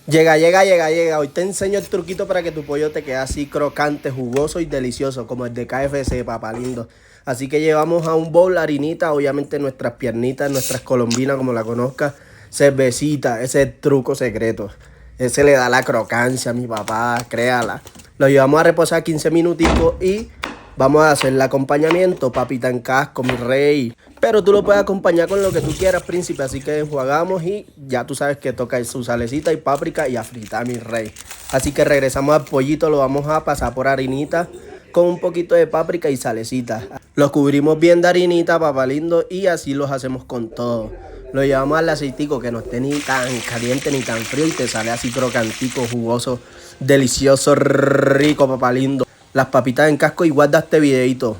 Llega. Hoy te enseño el truquito para que tu pollo te quede así crocante, jugoso y delicioso, como el de KFC, papá lindo. Así que llevamos a un bowl harinita, obviamente nuestras piernitas, nuestras colombinas, como la conozcas, cervecita, ese es el truco secreto. Ese le da la crocancia a mi papá, créala. Lo llevamos a reposar 15 minuticos y vamos a hacer el acompañamiento, papita en casco, mi rey. Pero tú lo puedes acompañar con lo que tú quieras, príncipe. Así que enjuagamos y ya tú sabes que toca su salecita y páprica y a fritar, mi rey. Así que regresamos al pollito, lo vamos a pasar por harinita con un poquito de páprica y salecita. Los cubrimos bien de harinita, papá lindo, y así los hacemos con todo. Lo llevamos al aceitico que no esté ni tan caliente ni tan frío y te sale así crocantico, jugoso, delicioso, rico, papá lindo. Las papitas en casco y guarda este videito.